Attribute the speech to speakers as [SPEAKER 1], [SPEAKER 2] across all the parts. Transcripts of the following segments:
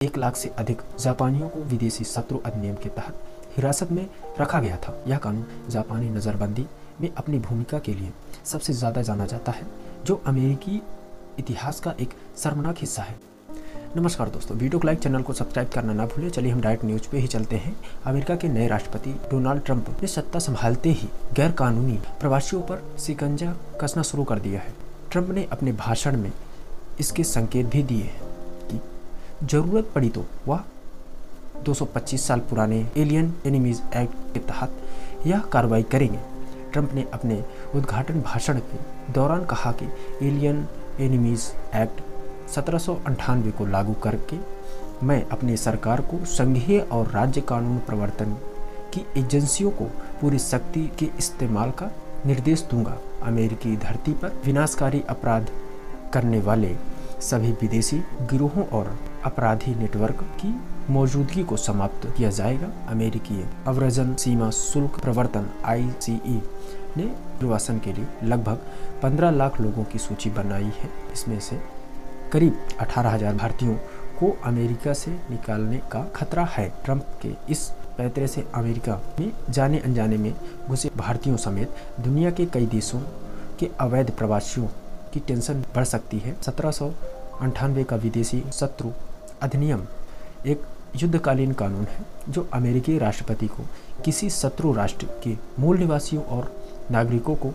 [SPEAKER 1] 1 लाख से अधिक जापानियों को विदेशी शत्रु अधिनियम के तहत हिरासत में रखा गया था। यह कानून जापानी नज़रबंदी में अपनी भूमिका के लिए सबसे ज़्यादा जाना जाता है, जो अमेरिकी इतिहास का एक शर्मनाक हिस्सा है। नमस्कार दोस्तों, वीडियो को लाइक, चैनल को सब्सक्राइब करना ना भूलें। चलिए हम डायरेक्ट न्यूज़ पे ही चलते हैं। अमेरिका के नए राष्ट्रपति डोनाल्ड ट्रंप ने सत्ता संभालते ही गैर कानूनी प्रवासियों पर शिकंजा कसना शुरू कर दिया है। ट्रंप ने अपने भाषण में इसके संकेत भी दिए हैं कि जरूरत पड़ी तो वह 225 साल पुराने एलियन एनिमीज एक्ट के तहत यह कार्रवाई करेंगे। ट्रंप ने अपने उद्घाटन भाषण के दौरान कहा कि एलियन एनिमीज एक्ट 1798 को लागू करके मैं अपनी सरकार को संघीय और राज्य कानून प्रवर्तन की एजेंसियों को पूरी शक्ति के इस्तेमाल का निर्देश दूंगा। अमेरिकी धरती पर विनाशकारी अपराध करने वाले सभी विदेशी गिरोहों और अपराधी नेटवर्क की मौजूदगी को समाप्त किया जाएगा। अमेरिकी अव्रजन सीमा शुल्क प्रवर्तन ICE ने निर्वासन के लिए लगभग 15 लाख लोगों की सूची बनाई है। इसमें से करीब 18,000 भारतीयों को अमेरिका से निकालने का खतरा है। ट्रंप के इस पैतरे से अमेरिका में जाने अनजाने में घुसे भारतीयों समेत दुनिया के कई देशों के अवैध प्रवासियों की टेंशन बढ़ सकती है। 1798 का विदेशी शत्रु अधिनियम एक युद्धकालीन कानून है जो अमेरिकी राष्ट्रपति को किसी शत्रु राष्ट्र के मूल निवासियों और नागरिकों को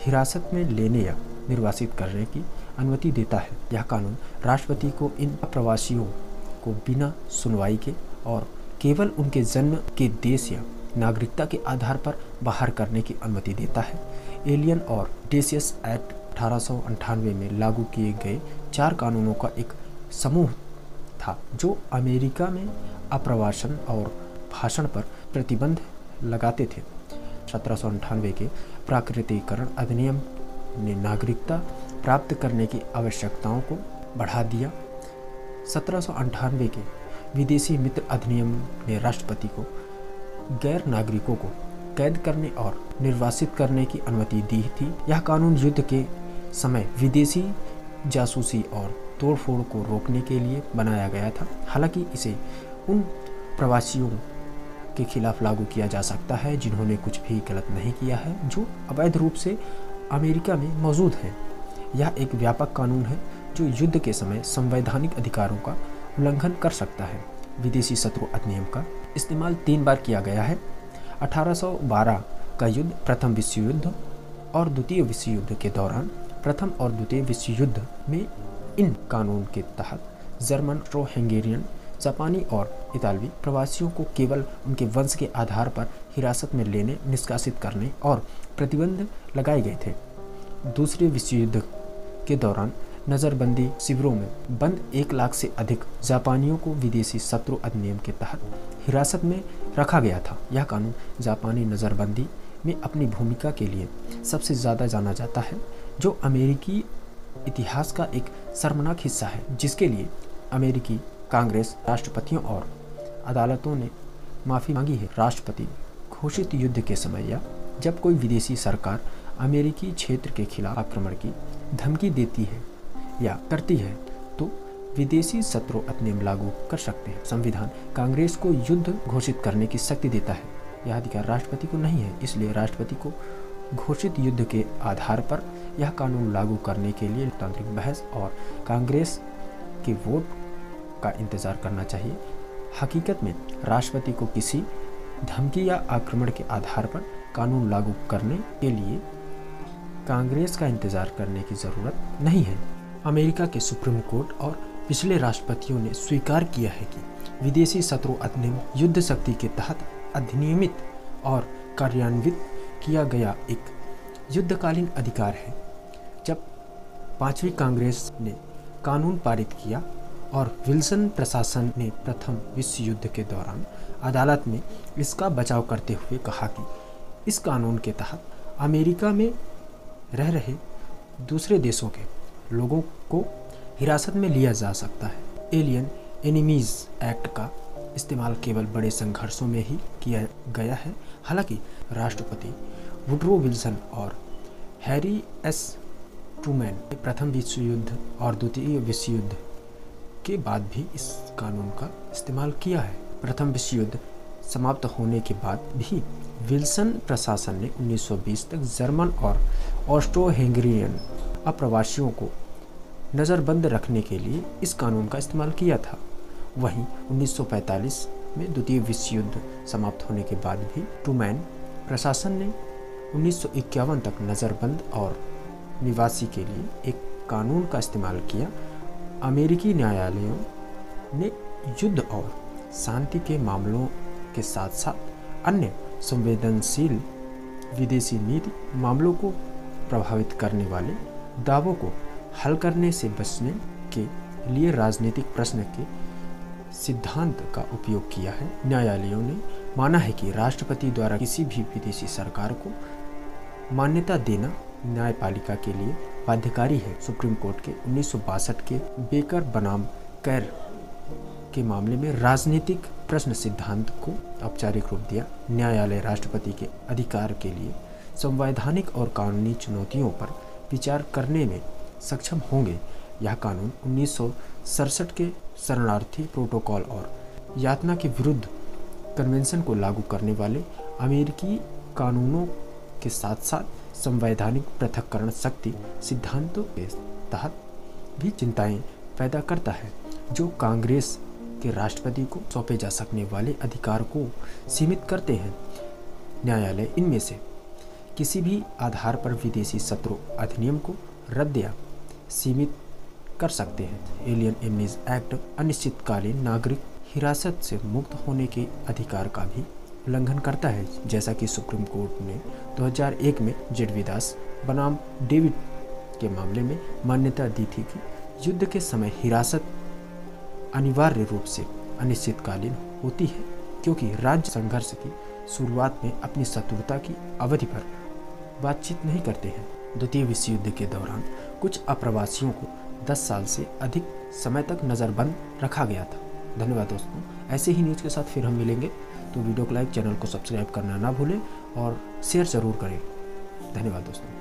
[SPEAKER 1] हिरासत में लेने या निर्वासित करने की अनुमति देता है। यह कानून राष्ट्रपति को इन प्रवासियों को बिना सुनवाई के और केवल उनके जन्म के देश या नागरिकता के आधार पर बाहर करने की अनुमति देता है। एलियन और डेसियस एक्ट 1898 में लागू किए गए 4 कानूनों का एक समूह था जो अमेरिका में आप्रवासन और भाषण पर प्रतिबंध लगाते थे। 1798 के प्राकृतिकरण अधिनियम ने नागरिकता प्राप्त करने की आवश्यकताओं को बढ़ा दिया। 1798 के विदेशी मित्र अधिनियम ने राष्ट्रपति को गैर नागरिकों को कैद करने और निर्वासित करने की अनुमति दी थी। यह कानून युद्ध के समय विदेशी जासूसी और तोड़फोड़ को रोकने के लिए बनाया गया था। हालांकि इसे उन प्रवासियों के खिलाफ लागू किया जा सकता है जिन्होंने कुछ भी गलत नहीं किया है, जो अवैध रूप से अमेरिका में मौजूद हैं। यह एक व्यापक कानून है जो युद्ध के समय संवैधानिक अधिकारों का उल्लंघन कर सकता है। विदेशी शत्रु अधिनियम का इस्तेमाल 3 बार किया गया है। 1812 का युद्ध, प्रथम विश्व युद्ध और द्वितीय विश्व युद्ध के दौरान प्रथम और द्वितीय विश्व युद्ध में इन कानून के तहत जर्मन, ऑस्ट्रो-हंगेरियन, जापानी और इतालवी प्रवासियों को केवल उनके वंश के आधार पर हिरासत में लेने, निष्कासित करने और प्रतिबंध लगाए गए थे। दूसरे विश्व युद्ध के दौरान नज़रबंदी शिविरों में बंद 1 लाख से अधिक जापानियों को विदेशी शत्रु अधिनियम के तहत हिरासत में रखा गया था। यह कानून जापानी नज़रबंदी में अपनी भूमिका के लिए सबसे ज़्यादा जाना जाता है, जो अमेरिकी इतिहास का एक शर्मनाक हिस्सा है, जिसके लिए अमेरिकी कांग्रेस, राष्ट्रपतियों और अदालतों ने माफ़ी मांगी है। राष्ट्रपति घोषित युद्ध के समय या जब कोई विदेशी सरकार अमेरिकी क्षेत्र के खिलाफ आक्रमण की धमकी देती है या करती है तो विदेशी शत्रु अधिनियम लागू कर सकते हैं। संविधान कांग्रेस को युद्ध घोषित करने की शक्ति देता है। यह अधिकार राष्ट्रपति को नहीं है, इसलिए राष्ट्रपति को घोषित युद्ध के आधार पर यह कानून लागू करने के लिए लोकतांत्रिक बहस और कांग्रेस के वोट का इंतजार करना चाहिए। हकीकत में राष्ट्रपति को किसी धमकी या आक्रमण के आधार पर कानून लागू करने के लिए कांग्रेस का इंतजार करने की ज़रूरत नहीं है। अमेरिका के सुप्रीम कोर्ट और पिछले राष्ट्रपतियों ने स्वीकार किया है कि विदेशी शत्रु अधिनियम युद्ध शक्ति के तहत अधिनियमित और कार्यान्वित किया गया एक युद्धकालीन अधिकार है। जब 5वीं कांग्रेस ने कानून पारित किया और विल्सन प्रशासन ने प्रथम विश्व युद्ध के दौरान अदालत में इसका बचाव करते हुए कहा कि इस कानून के तहत अमेरिका में रह रहे दूसरे देशों के लोगों को हिरासत में लिया जा सकता है। एलियन एनिमीज एक्ट का इस्तेमाल केवल बड़े संघर्षों में ही किया गया है। हालांकि राष्ट्रपति वुडरो विल्सन और हैरी एस ट्रूमैन ने प्रथम विश्व युद्ध और द्वितीय विश्व युद्ध के बाद भी इस कानून का इस्तेमाल किया है। प्रथम विश्व युद्ध समाप्त होने के बाद भी विल्सन प्रशासन ने 1920 तक जर्मन और ऑस्ट्रो हंगेरियन अप्रवासियों को नज़रबंद रखने के लिए इस कानून का इस्तेमाल किया था। वहीं 1945 में द्वितीय विश्व युद्ध समाप्त होने के बाद भी ट्रूमैन प्रशासन ने 1951 तक नज़रबंद और निवासी के लिए एक कानून का इस्तेमाल किया। अमेरिकी न्यायालयों ने युद्ध और शांति के मामलों के साथ साथ अन्य संवेदनशील विदेशी नीति मामलों को प्रभावित करने वाले दावों को हल करने से बचने के लिए राजनीतिक प्रश्न के सिद्धांत का उपयोग किया है। न्यायालयों ने माना है कि राष्ट्रपति द्वारा किसी भी विदेशी सरकार को मान्यता देना न्यायपालिका के लिए बाध्यकारी है। सुप्रीम कोर्ट के 1962 के बेकर बनाम कैर के मामले में राजनीतिक प्रश्न सिद्धांत को औपचारिक रूप दिया। न्यायालय राष्ट्रपति के अधिकार के लिए संवैधानिक और कानूनी चुनौतियों पर विचार करने में सक्षम होंगे। यह कानून 1967 के शरणार्थी प्रोटोकॉल और यातना के विरुद्ध कन्वेंशन को लागू करने वाले अमेरिकी कानूनों के साथ साथ संवैधानिक पृथक्करण शक्ति सिद्धांतों के तहत भी चिंताएं पैदा करता है, जो कांग्रेस के राष्ट्रपति को सौंपे जा सकने वाले अधिकार को सीमित करते हैं। न्यायालय इनमें से किसी भी आधार पर विदेशी शत्रु अधिनियम को रद्द या सीमित कर सकते हैं। एलियन एमनीज एक्ट अनिश्चितकालीन नागरिक हिरासत से मुक्त होने के अधिकार का भी उल्लंघन करता है, जैसा कि सुप्रीम कोर्ट ने 2001 में जेडवी दास बनाम डेविड के मामले में मान्यता दी थी कि युद्ध के समय हिरासत अनिवार्य रूप से अनिश्चितकालीन होती है, क्योंकि राज्य संघर्ष की शुरुआत में अपनी शत्रुता की अवधि पर बातचीत नहीं करते हैं। द्वितीय विश्व युद्ध के दौरान कुछ अप्रवासियों को 10 साल से अधिक समय तक नज़रबंद रखा गया था। धन्यवाद दोस्तों, ऐसे ही न्यूज़ के साथ फिर हम मिलेंगे, तो वीडियो को लाइक, चैनल को सब्सक्राइब करना ना भूलें और शेयर ज़रूर करें। धन्यवाद दोस्तों।